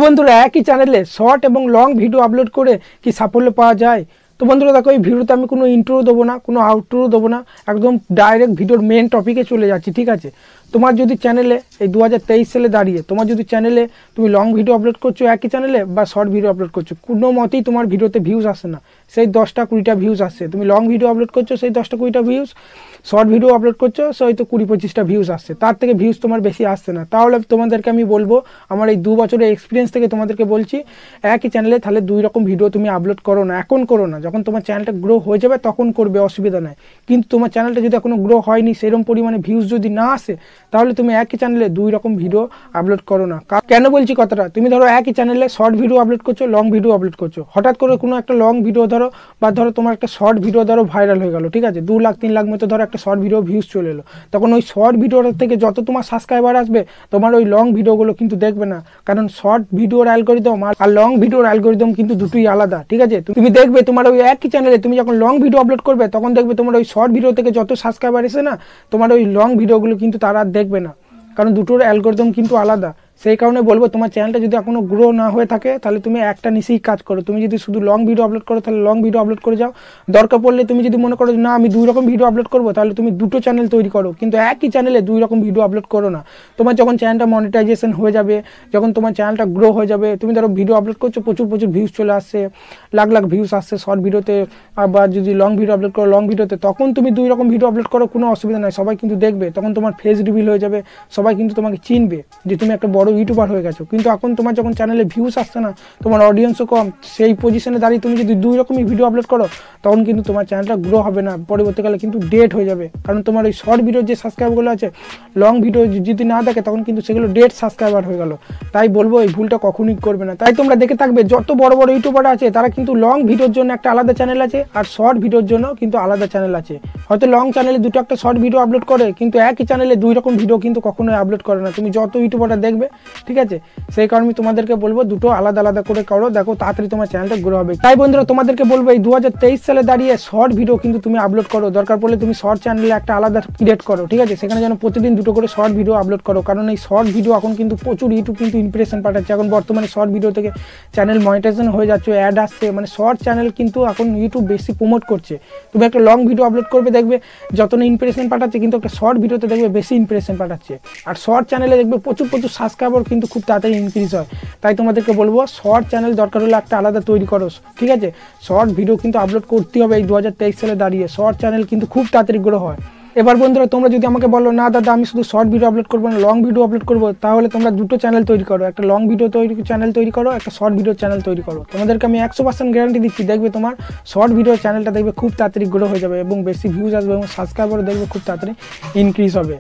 বন্ধুরা একই চ্যানেলে শর্ট এবং লং ভিডিও আপলোড করে কি সাফল্য পাওয়া যায়? তো বন্ধুরা দেখো, এই ভিডিওতে আমি কোনো ইন্ট্রো দেবো না, কোনো আউট্রো দেবো না, একদম ডাইরেক্ট ভিডিওর মেন টপিকে চলে যাচ্ছি। ঠিক আছে, তোমার যদি চ্যানেলে এই 2023 সালে দাঁড়িয়ে তোমার যদি চ্যানেলে তুমি লং ভিডিও আপলোড করছো একই চ্যানেলে বা শর্ট ভিডিও আপলোড করছো, কোনো মতেই তোমার ভিডিওতে ভিউজ আসে না, সেই 10টা-20টা ভিউজ আসছে। তুমি লং ভিডিও আপলোড করছো সেই 10টা-20টা ভিউজ, শর্ট ভিডিও আপলোড করছো সেই তো 20-25টা ভিউজ আসছে, তার থেকে ভিউজ তোমার বেশি আসছে না। তাহলে তোমাদেরকে আমি বলবো, আমার এই 2 বছরের এক্সপিরিয়েন্স থেকে তোমাদেরকে বলছি, একই চ্যানেলে তাহলে 2 রকম ভিডিও তুমি আপলোড করো না, এখন করো না। যখন তোমার চ্যানেলটা গ্রো হয়ে যাবে তখন করবে, অসুবিধা নাই। কিন্তু তোমার চ্যানেলটা যদি এখনো গ্রো হয়নি, সেরকম পরিমাণে ভিউজ যদি না আসে, তাহলে তুমি একই চ্যানেলে 2 রকম ভিডিও আপলোড করো না। কেন বলছি কথাটা? তুমি ধরো একই চ্যানেলে শর্ট ভিডিও আপলোড করছো, লং ভিডিও আপলোড করছো, হঠাৎ করে কোনো একটা লং ভিডিও ধরো বা ধরো তোমার একটা শর্ট ভিডিও ধরো ভাইরাল হয়ে গেল, ঠিক আছে, 2 লাখ 3 লাখ মতো ধরো একটা শর্ট ভিডিও ভিউজ চলে এলো, তখন ওই শর্ট ভিডিওটার থেকে যত তোমার সাবস্ক্রাইবার আসবে, তোমার ওই লং ভিডিওগুলো কিন্তু দেখবে না। কারণ শর্ট ভিডিওর অ্যালগরিদম আর লং ভিডিওর অ্যালগরিদম কিন্তু দুটোই আলাদা। ঠিক আছে, তুমি দেখবে তোমার ওই একই চ্যানেলে তুমি যখন লং ভিডিও আপলোড করবে, তখন দেখবে তোমার ওই শর্ট ভিডিও থেকে যত সাবস্ক্রাইবার এসে না, তোমার ওই লং ভিডিওগুলো কিন্তু তারা দেখবে না, কারণ দুটোর অ্যালগরিদম কিন্তু আলাদা। সেই কারণে বলবো, তোমার চ্যানেলটা যদি এখনো গ্রো না হয়ে থাকে, তাহলে তুমি একটা নিচেই কাজ করো। তুমি যদি শুধু লং ভিডিও আপলোড করো, তাহলে লং ভিডিও আপলোড করে যাও। দরকার পড়লে তুমি যদি মনে করো না আমি 2 রকম ভিডিও আপলোড করবো, তাহলে তুমি 2টো চ্যানেল তৈরি করো, কিন্তু একই চ্যানেলে 2 রকম ভিডিও আপলোড করো না। তোমার যখন চ্যানেলটা মনিটাইজেশন হয়ে যাবে, যখন তোমার চ্যানেলটা গ্রো হয়ে যাবে, তুমি ধরো ভিডিও আপলোড করছো, প্রচুর ভিউজ চলে আসছে, লাখ লাখ ভিউজ আসছে শর্ট ভিডিওতে, বা যদি লং ভিডিও আপলোড করো লং ভিডিওতে, তখন তুমি 2 রকম ভিডিও আপলোড করো, কোনো অসুবিধা নাই, সবাই কিন্তু দেখবে। তখন তোমার ফেস রিভিল হয়ে যাবে, সবাই কিন্তু তোমাকে চিনবে যে তুমি একটা বড় ইউটিউবার হয়ে গেছো। কিন্তু এখন তোমার যখন চ্যানেলে ভিউজ আসছে না, তোমার অডিয়েন্সও কম, সেই পজিশনে দাঁড়িয়ে তুমি যদি 2 রকমই ভিডিও আপলোড করো, তখন কিন্তু তোমার চ্যানেলটা গ্রো হবে না, পরবর্তীকালে কিন্তু ডেড হয়ে যাবে। কারণ তোমার ওই শর্ট ভিডিওর যে সাবস্ক্রাইবারগুলো আছে, লং ভিডিও যদি না দেখে, তখন কিন্তু সেগুলো ডেড সাবস্ক্রাইবার হয়ে গেল। তাই বলবো, এই ভুলটা কখনোই করবে না। তাই তোমরা দেখে থাকবে, যত বড় বড় ইউটিউবার আছে, তারা কিন্তু লং ভিডিওর জন্য একটা আলাদা চ্যানেল আছে, আর শর্ট ভিডিওর জন্য কিন্তু আলাদা চ্যানেল আছে। হয়তো লং চ্যানেলে 2টো একটা শর্ট ভিডিও আপলোড করে, কিন্তু একই চ্যানেলে 2 রকম ভিডিও কিন্তু কখনোই আপলোড করে না। তুমি যত ইউটিউবারটা দেখবে, ঠিক আছে, সেই কারণে আমি তোমাদেরকে বলবো, 2টো আলাদা আলাদা করে করো, দেখো তাড়াতাড়ি তোমার চ্যানেলটা গ্রো হবে। তাই বন্ধুরা, তোমাদেরকে বলবো, এই 2023 সালে দাঁড়িয়ে শর্ট ভিডিও কিন্তু তুমি আপলোড করো। দরকার পড়লে তুমি শর্ট চ্যানেলে একটা আলাদা ক্রিয়েট করো, ঠিক আছে, সেখানে যেন প্রতিদিন 2টো করে শর্ট ভিডিও আপলোড করো। কারণ এই শর্ট ভিডিও এখন কিন্তু প্রচুর ইউটিউব কিন্তু ইমপ্রেশন পাঠাচ্ছে। এখন বর্তমানে শর্ট ভিডিও থেকে চ্যানেল মনিটাইজেশন হয়ে যাচ্ছে, অ্যাড আসছে, মানে শর্ট চ্যানেল কিন্তু এখন ইউটিউব বেশি প্রমোট করছে। তুমি একটা লং ভিডিও আপলোড করবে, দেখবে যত না ইমপ্রেশন পাঠাচ্ছে, কিন্তু একটা শর্ট ভিডিওতে দেখবে বেশি ইমপ্রেশন পাঠাচ্ছে। আর শর্ট চ্যানেলে দেখবে প্রচুর সাবস্ক্রাইবার কিন্তু খুব তাড়াতাড়ি ইনক্রিজ হয়। তাই তোমাদেরকে বলবো, শর্ট চ্যানেল দরকার হলে একটা আলাদা তৈরি করো, ঠিক আছে। শর্ট ভিডিও কিন্তু আপলোড করতে হবে। এই 2023 সালে দাঁড়িয়ে শর্ট চ্যানেল কিন্তু খুব তাড়াতাড়ি গ্রো হয়। এবার বন্ধুরা, তোমরা যদি আমাকে বলো, না দাদা আমি শুধু শর্ট ভিডিও আপলোড করবো না, লং ভিডিও আপলোড করবো, তাহলে তোমরা 2টো চ্যানেল তৈরি করো, একটা লং ভিডিও চ্যানেল তৈরি করো, একটা শর্ট ভিডিও চ্যানেল তৈরি করো। তোমাদেরকে আমি 100% গ্যারান্টি দিচ্ছি, দেখবে তোমার শর্ট ভিডিও চ্যানেলটা দেখবে খুব তাড়াতাড়ি গ্রো হয়ে যাবে, এবং বেশি ভিউজ আসবে, এবং সাবস্ক্রাইবারও দেখবে খুব তাড়াতাড়ি ইনক্রিজ হবে।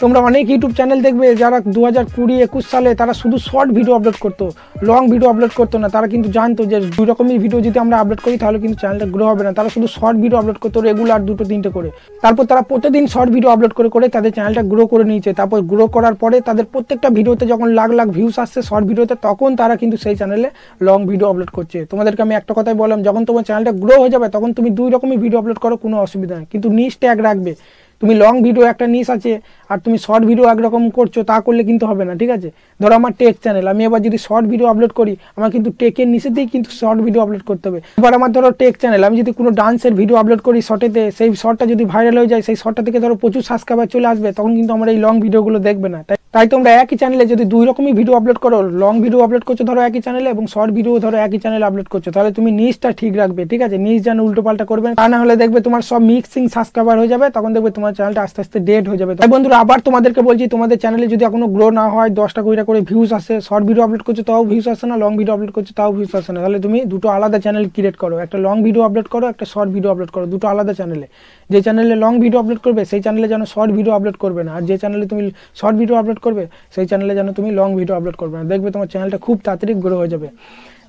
তোমরা অনেক ইউটিউব চ্যানেল দেখবে, যারা 2020-21 সালে তারা শুধু শর্ট ভিডিও আপলোড করতো, লং ভিডিও আপলোড করতো না। তারা কিন্তু জানতো যে 2 রকমের ভিডিও যদি আমরা আপলোড করি, তাহলে কিন্তু চ্যানেলটা গ্রো হবে না। তারা শুধু শর্ট ভিডিও আপলোড করতো রেগুলার, 2-3টে করে। তারপর তারা প্রতিদিন শর্ট ভিডিও আপলোড করে তাদের চ্যানেলটা গ্রো করে নিয়েছে। তারপর গ্রো করার পরে তাদের প্রত্যেকটা ভিডিওতে যখন লাখ লাখ ভিউস আসছে শর্ট ভিডিওতে, তখন তারা কিন্তু সেই চ্যানেলে লং ভিডিও আপলোড করছে। তোমাদেরকে আমি একটা কথাই বললাম, যখন তোমার চ্যানেলটা গ্রো হয়ে যাবে, তখন তুমি 2 রকমের ভিডিও আপলোড করো, কোনো অসুবিধা নেই, কিন্তু নিশ ট্যাগ রাখবে। তুমি লং ভিডিও একটা নিশ আছে, আর তুমি শর্ট ভিডিও একরকম করছো, তা করলে কিন্তু হবে না, ঠিক আছে। ধরো আমার টেক চ্যানেল, আমি এবার যদি শর্ট ভিডিও আপলোড করি, আমার কিন্তু টেকের নিচেতেই কিন্তু শর্ট ভিডিও আপলোড করতে হবে। এবার আমার ধরো টেক চ্যানেল, আমি যদি কোনো ডান্সের ভিডিও আপলোড করি শর্টেতে, সেই শর্টটা যদি ভাইরাল হয়ে যায়, সেই শর্টটা থেকে ধরো প্রচুর সাবস্ক্রাইবার চলে আসবে, তখন কিন্তু আমার এই লং ভিডিওগুলো দেখবে না। তাই তোমরা একই চ্যানেলে যদি 2 রকমই ভিডিও আপলোড করো, লং ভিডিও আপলোড করছো ধরো একই চ্যানেলে, এবং শর্ট ভিডিও ধরো একই চ্যানেলে আপলোড করছো, তাহলে তুমি নিচটা ঠিক রাখবে, ঠিক আছে, নিচ যেন উল্টো পাল্টা করবে, তা না হলে দেখবে তোমার সব মিক্সিং সাবস্ক্রাইবার হয়ে যাবে, তখন দেখবে তোমার চ্যানেলটা আস্তে আস্তে ডেড হয়ে যাবে। তাই বন্ধুরা, আবার তোমাদেরকে বলছি, তোমাদের চ্যানেলে যদি এখনো গ্রো না হয়, 10টা-20টা করে ভিউজ আসে, শর্ট ভিডিও আপলোড করছো তাও ভিউজ আসে না, লং ভিডিও আপলোড করছো তাও ভিউজ আসে না, তাহলে তুমি 2টো আলাদা চ্যানেল ক্রিয়েট করো, একটা লং ভিডিও আপলোড করো, একটা শর্ট ভিডিও আপলোড করো, 2টো আলাদা চ্যানেলে। যে চ্যানেলে লং ভিডিও আপলোড করবে, সেই চ্যানেলে যেন শর্ট ভিডিও আপলোড করবে না, আর যে চ্যানেলে তুমি শর্ট ভিডিও আপলোড করবে, সেই চ্যানেলে যেন তুমি লং ভিডিও আপলোড করবে না। দেখবে তোমার চ্যানেলটা খুব তাড়াতাড়ি গ্রো হয়ে যাবে।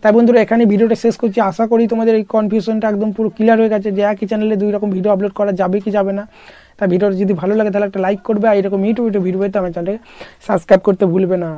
তাই বন্ধুরা, এখানে ভিডিওটা শেষ করছি। আশা করি তোমাদের এই কনফিউশনটা একদম পুরো ক্লিয়ার হয়ে গেছে, যে একই চ্যানেলে 2 রকম ভিডিও আপলোড করা যাবে কি যাবে না। তাই ভিডিওটা যদি ভালো লাগে, তাহলে একটা লাইক করবে, আর এরকম ইউটিউব ভিডিও পেতে আমার চ্যানেলটাকে সাবস্ক্রাইব করতে ভুলবে না।